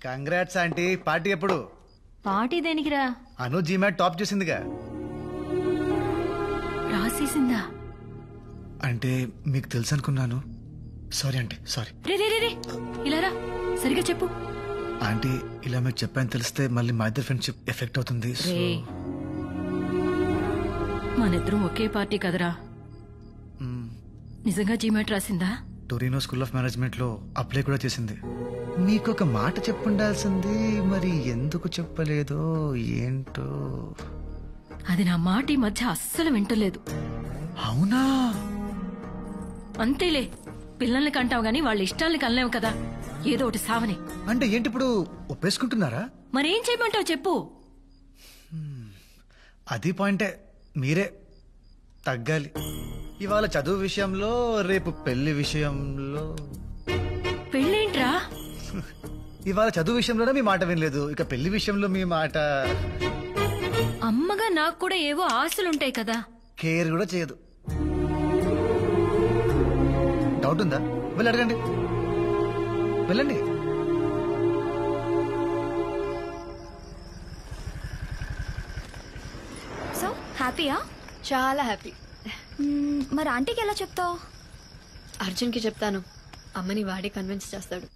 Congrats aunty. Party ఎప్పుడు? Party దేనికిరా? అను GMAT top చేసిందిగా. రాసేసిందా? అంటే మీకు తెలుసు అనుకున్నాను. Sorry aunty, sorry. రే ఇలా రా, సరిగా చెప్పు. ఆంటీ ఇలా మీకు చెప్పాను తెలిస్తే మళ్ళీ మా ఇద్దరు ఫ్రెండ్షిప్ ఎఫెక్ట్ అవుతుంది. మనిద్దరం ఒకే పార్టీ కదరా. నిజంగా జీమాట్ రాసిందా? టొరినో స్కూల్ ఆఫ్ మేనేజ్మెంట్ లో అప్లై కూడా చేసింది. మీకు ఒక మాట చెప్పుండాల్సింది, మరి ఎందుకు చెప్పలేదో ఏంటో. అది నా మాట ఈ మధ్య అస్సలు వింటలేదు. అవునా? అంతేలే, పిల్లల్ని కంటావు గాని వాళ్ళ ఇష్టాల్ని కనలేవు కదా, ఏదో ఒకటి సావని. అంటే ఏంటి ఇప్పుడు ఒప్పేసుకుంటున్నారా? మరేం చేయమంటావు చెప్పు. అది పాయింటే, మీరే తగ్గాలి. ఇవాళ చదువు విషయంలో, రేపు పెళ్లి విషయంలో. పెళ్ళేంట్రా? ఇవాళ చదువు విషయంలోనే మీ మాట వినలేదు, ఇక పెళ్లి విషయంలో మీ మాట. అమ్మగా నాకు కూడా ఏవో ఆశలుంటాయి కదా. కేర్ కూడా చేయదు. డౌట్ ఉందా? వెళ్ళి అడగండి, వెళ్ళండి. సో హ్యాపీయా? చాలా హ్యాపీ. మరి ఆంటీకి ఎలా చెప్తావు? అర్జున్కి చెప్తాను, అమ్మని వాడే కన్విన్స్ చేస్తాడు.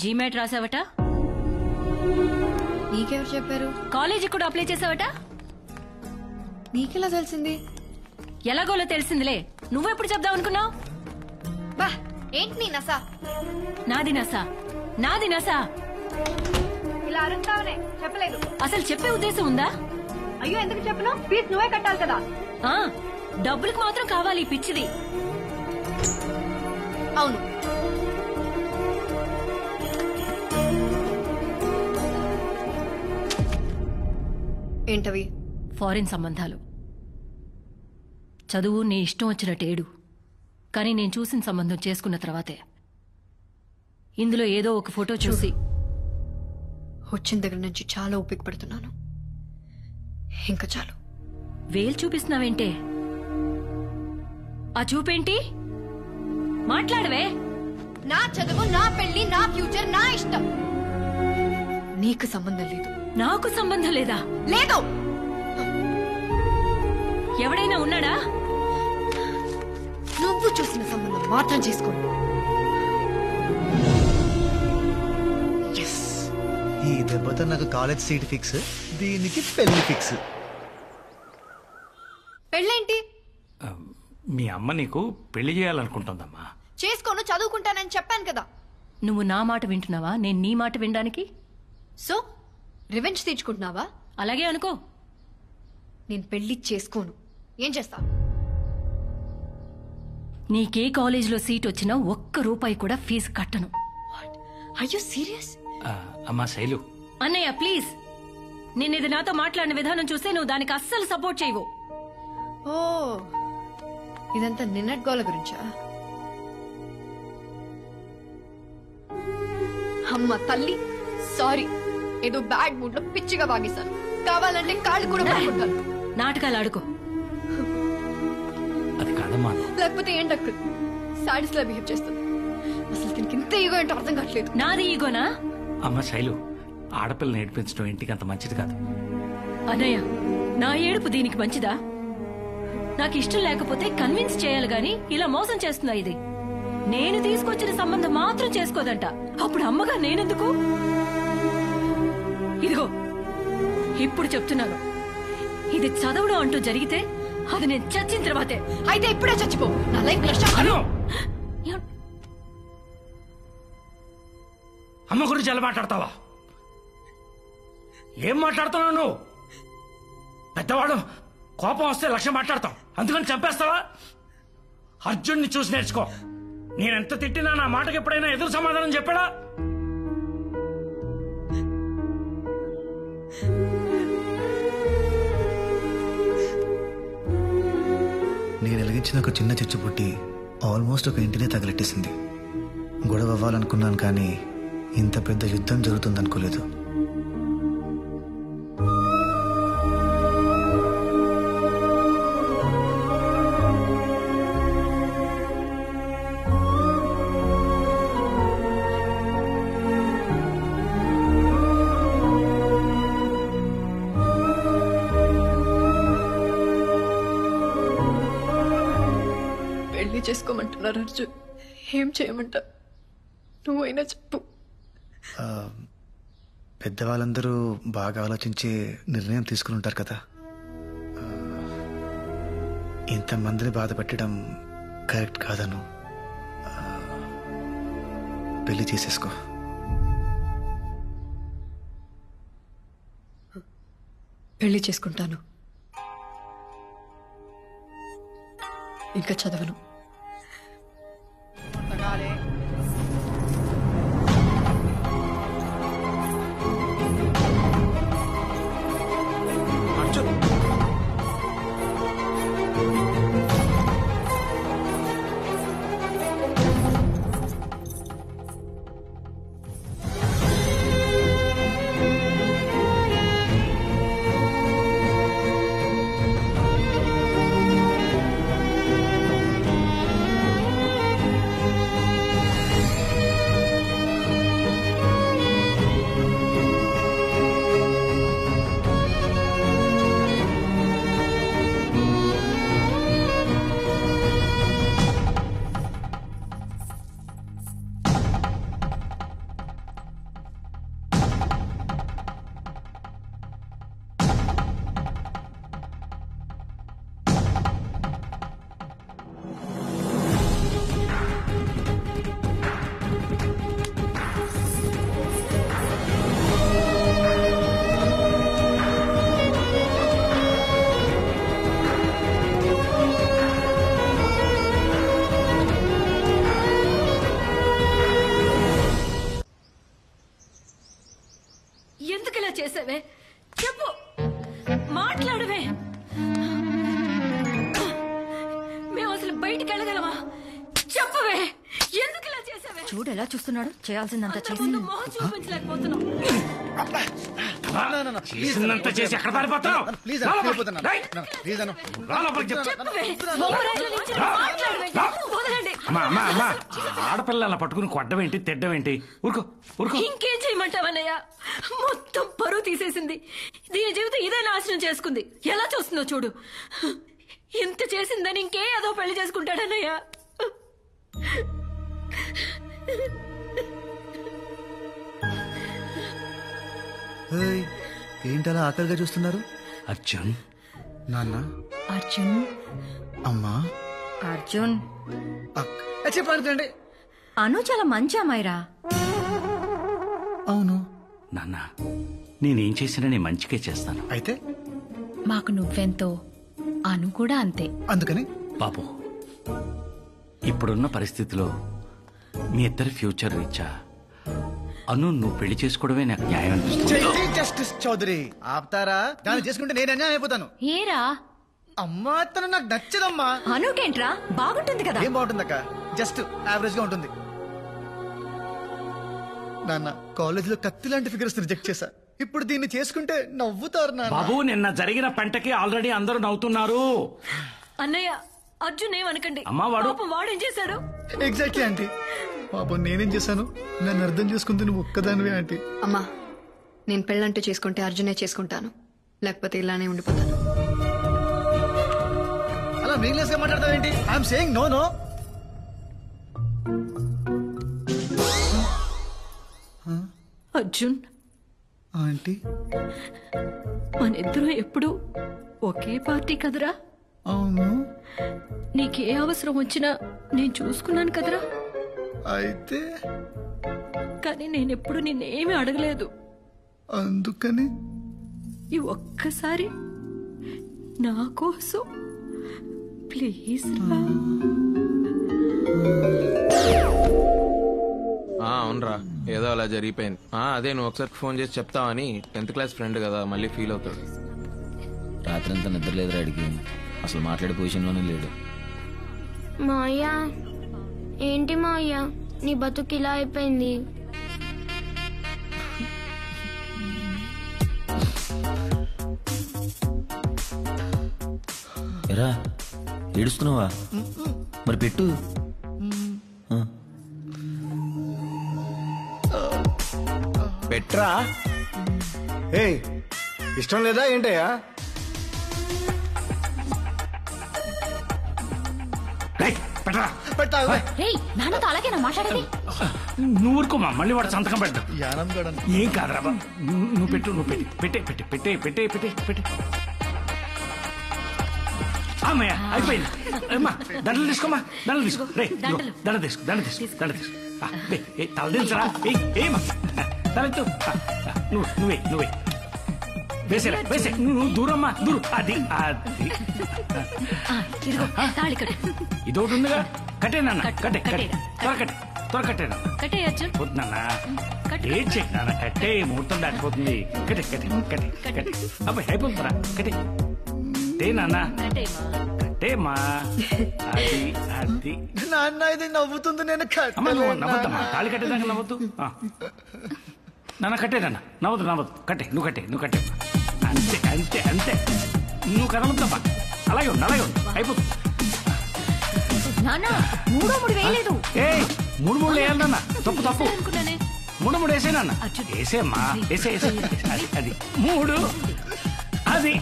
జీమాట్ రాసావట? నీకెవరు చెప్పారు? కాలేజీకి కూడా అప్లై చేసావట? నీకెలా తెలిసింది? ఎలాగోలో తెలిసిందిలే, నువ్వెప్పుడు చెప్దాం అనుకున్నావు? బా ఏంటి నీ నసా? నాది నసా, నాది నసా. ఇలా అరుస్తావనే చెప్పలేదు. అసలు చెప్పే ఉద్దేశం ఉందా? అయ్యో ఎందుకు చెప్పను? ఫీజు నువ్వే కట్టాలి కదా. ఆ డబ్బులకు మాత్రం కావాలి ఈ పిచ్చిది. అవును, ఏంటవి? ఫారిన్ సంబంధాలు. చదువు నీ ఇష్టం వచ్చినట్టేడు, కానీ నేను చూసిన సంబంధం చేసుకున్న తర్వాతే ఇందులో ఏదో ఒక ఫోటో చూసి వచ్చిన దగ్గర నుంచి చాలా ఓపిక పడుతున్నాను. ఇంకా చాలు. వేలు చూపిస్తున్నావేంటే? ఆ చూపేంటి? మాట్లాడవే. నా చదువు, నా పెళ్లి, నా ఫ్యూచర్, నా ఇష్టం. నీకు సంబంధం లేదు. నాకు సంబంధం లేదా? లేదు. ఎవడైనా ఉన్నాడా? నువ్వు చూసిన సంబంధం మాత్రం చేసుకోండి. ఈ దెబ్బతో నాకు కాలేజ్ సీట్ ఫిక్స్, దీనికి పెళ్లి ఫిక్స్. పెళ్ళేంటి? మీ అమ్మ నీకు పెళ్లి చేయాలనుకుంటుందమ్మా. చేసుకోను, చదువుకుంటానని చెప్పాను కదా. నువ్వు నా మాట వింటున్నావా, నేను నీ మాట వినడానికి? సో రివెంజ్ తీర్చుకుంటున్నావా? అలాగే అనుకో. నేను పెళ్లి చేసుకోను. ఏం చేస్తా? నీకే కాలేజీలో సీట్ వచ్చినా ఒక్క రూపాయి కూడా ఫీజు కట్టను. Are you serious? అమ్మా శైలు. అన్నయ్య ప్లీజ్, నేను ఇది నాతో మాట్లాడిన విధానం చూస్తే నువ్వు దానికి అస్సలు సపోర్ట్ చేయవు. ఓ, ఇదంతా నిన్నటి గోల గురించా? అమ్మ తల్లి, సారీ. ఏదో బ్యాడ్ మూడ్ లో పిచ్చిగా వాగేశాను. కావాలంటే కాళ్ళు కూడా పట్టుకుంటాను. నాటకాలు ఆడుకో. అది కాదమ్మా. లేకపోతే ఏంటక్క సాడీస్ లా బిహేవ్ చేస్తుంది. అసలు దీనికి ఇంత ఈగో ఏంటో అర్థం కావట్లేదు. నాది ఈగోనా? అమ్మ శైలు, ఆడపిల్లని ఏడిపించడం ఇంటికి అంత మంచిది కాదు. అన్నయ్య, నా ఏడుపు దీనికి మంచిదా? నాకు ఇష్టం లేకపోతే కన్విన్స్ చేయాలి గాని ఇలా మోసం చేస్తుందా ఇది? నేను తీసుకొచ్చిన సంబంధం మాత్రం చేసుకోదంట. అప్పుడు అమ్మగా నేనెందుకు? ఇదిగో ఇప్పుడు చెప్తున్నాను, ఇది చదవడం అంటూ జరిగితే అది నేను చచ్చిన తర్వాతే. అయితే ఇప్పుడే చచ్చిపో. నా లైఫ్ అమ్మ గురించి ఎలా మాట్లాడతావా? ఏం మాట్లాడుతున్నావు నువ్వు? పెద్దవాడు కోపం వస్తే లక్ష్యం మాట్లాడతావు, అందుకని చంపేస్తావా? అర్జున్ని చూసి నేర్చుకో. నేనెంత తిట్టినా నా మాటకి ఎప్పుడైనా ఎదురు సమాధానం చెప్పాడా? నేను వెలిగించిన ఒక చిన్న చిచ్చు పుట్టి ఆల్మోస్ట్ ఒక ఇంటినే తగలెట్టేసింది. గొడవ అవ్వాలనుకున్నాను, కానీ ఇంత పెద్ద యుద్ధం జరుగుతుందనుకోలేదు. పెళ్లి చేసుకోమంటున్నారు అర్జున్. ఏం చేయమంటా? నువ్వైనా చెప్పు. పెద్దవాళ్ళందరూ బాగా ఆలోచించి నిర్ణయం తీసుకుని ఉంటారు కదా. ఇంతమందిని బాధ పెట్టడం కరెక్ట్ కాదను. పెళ్లి చేసేసుకో. పెళ్లి చేసుకుంటాను. ఇంకా చదవను. ఎందుకు చేసావే? చెప్పు, మాట్లాడవే. మేము అసలు బయటికి వెళ్ళగలమా? చెప్పవే, ఎందుకు ఇలా చేసావే? చూడు ఎలా చూస్తున్నాడు. చేయాల్సిందంతా చేసి మొహం చూపించలేకపోతున్నాం. చేసిందంతా చేసి ఎక్కడ పారిపోతున్నావు? చెప్పవే, మొహరాయిల నుంచి మాట్లాడవే. వదలండి. అమ్మా ఆడపిల్ల పట్టుకుని కొట్టవేంటి, తిడ్డవేంటి? ఊరుకో ఊరుకో. ఇంకేం చేయమంటావన్నయ్య? మొత్తం పరువు తీసేసింది. దీని జీవితం ఇదే నాశనం చేసుకుంది. ఎలా చూస్తుందో చూడు. ఇంత చేసిందని ఇంకే ఏదో పెళ్లి చేసుకుంటాడన్నయ్య. ఏంటలా ఆకలిగా చూస్తున్నారు? అర్జున్, నాన్న, అర్జున్, అమ్మా, అర్జున్ చెప్పండి. అను చాలా మంచి అమ్మాయిరా. అవును నాన్న, నేనేం చేసినా నేను మంచిగా చేస్తాను. అయితే మాకు నువ్వెంతో అను కూడా అంతే. అందుకని బాబు, ఇప్పుడున్న పరిస్థితిలో మీ ఇద్దరి ఫ్యూచర్ రీచా అను నువ్వు పెళ్లి చేసుకోవడమే నాకు న్యాయం అనిపిస్తుంది. జస్టిస్ చౌదరి ఆపుతారా? దాన్ని చేసుకుంటే నేను అన్యాయం అయిపోతాను. ఏరా అమ్మా, తను నాకు నచ్చదమ్మా. అనుకేంట్రా, బాగుంటుంది కదా. ఏం బాగుంటుందక్క? జస్ట్ యావరేజ్ గా ఉంటుంది. నాన్న, కాలేజ్ లో కత్తి లాంటి ఫిగర్స్ రిజెక్ట్ చేశా. ఇప్పుడు దీన్ని చేసుకుంటే నవ్వుతారు నాన్న. బాబు, నిన్న జరిగిన పంటకి ఆల్రెడీ అందరూ నవ్వుతున్నారు. అన్నయ్య, అర్జున్ ఏమనకండి. అమ్మా, వాడు వాడేం చేశాడు? Exactly aunty. పాపం నేనేం చేశాను? నన్ను అర్థం చేసుకుంది నువ్వు ఒక్కదానివే ఆంటీ. అమ్మా, నేను పెళ్ళంటూ చేసుకుంటే అర్జునే చేసుకుంటాను, లేకపోతే ఇలానే ఉండిపోతాను. అలా మీనింగ్లెస్ గా మాట్లాడతావేంటి? I'm saying no no. Arjun, aunty, మనిద్దరం ఎప్పుడు ఒకే పార్టీ కదరా? అవును. నీకే అవసరం వచ్చినా నేను చూసుకున్నాను కదరా. అయితే కానీ నేనెప్పుడు నిన్నేమీ అడగలేదు. అందుకని ఈ ఒక్కసారి నా కోసం ప్లీజ్ రా. అవునరా, ఏదో అలా జరిగిపోయింది. అదే నువ్వు ఒకసారి ఫోన్ చేసి చెప్తావని. 10th క్లాస్ ఫ్రెండ్ కదా, మళ్ళీ ఫీల్ అవుతాడు. రాత్రంతా నిద్ర లేదురా అడిగి, అసలు మాట్లాడే పొజిషన్లోనే లేడు. మాయ, ఏంటి మాయ నీ బతుకు ఇలా అయిపోయింది? ఎరా ఏడుస్తున్నావా? మరి పెట్టు. పెట్రా. ఇష్టం లేదా ఏంటయ్యా? రైట్ పెట్టరా పెట్టావు రేయ్ నాన్నతో అలాగే నా మాట్లాడేది. నువ్వు ఊరుకోమా, మళ్ళీ వాడు సంతకం పెట్టు. యానం కూడా ఏం కాదురా బాబు. నువ్వు పెట్టు, నువ్వు పెట్టే. అమ్మయ్య అయిపోయింది. అమ్మా దండలు తీసుకోమా, దండలు తీసుకో. రే దండ తీసుకో. తల దించరా. ఏమా తలెత్తు. నువ్వే వేసేరా, వేసే. నువ్వు దూరమ్మా, దూరం. అది ఇదిగో తాళి కట్టు. ఇదొకటి ఉందిగా. కట్టే నాన్న, కట్టే. త్వర కట్టే నాన్న. కట్టే అర్జున్. వద్దు నాన్న, ఏం చెక్ నాన్న, కట్టే. ముహూర్తం దాటిపోతుంది. కట్టే. అబ్బాయి అయిపోతుందిరా. కట్టే నాన్న, కట్టేమా. అది నాన్న ఇది నవ్వుతుంది, నేను అమ్మ నువ్వు నవ్వద్దమ్మా. తాళి కట్టేదాకా నవ్వద్దు. నాన్న కట్టేదన్న, నవ్వద్దు. కట్టే, నువ్వు కట్టే. అంతే. నువ్వు కదలొద్దమ్మా. అలాగే ఉండు. అయిపోతుంది. నాన్న మూడో ముడి వేయలేదు. ఏ 3 వేయాలి నాన్న. తప్పు. అనుకున్నానే. 3 వేసే నాన్న. వేసేమ్మా, వేసే. అది 3. అది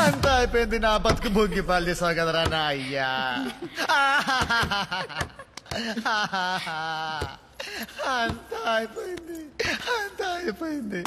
అంతా అయిపోయింది. నా బతుకు భోగి పాలు చేసావు కదరా నా అయ్యా. అంతా అయిపోయింది.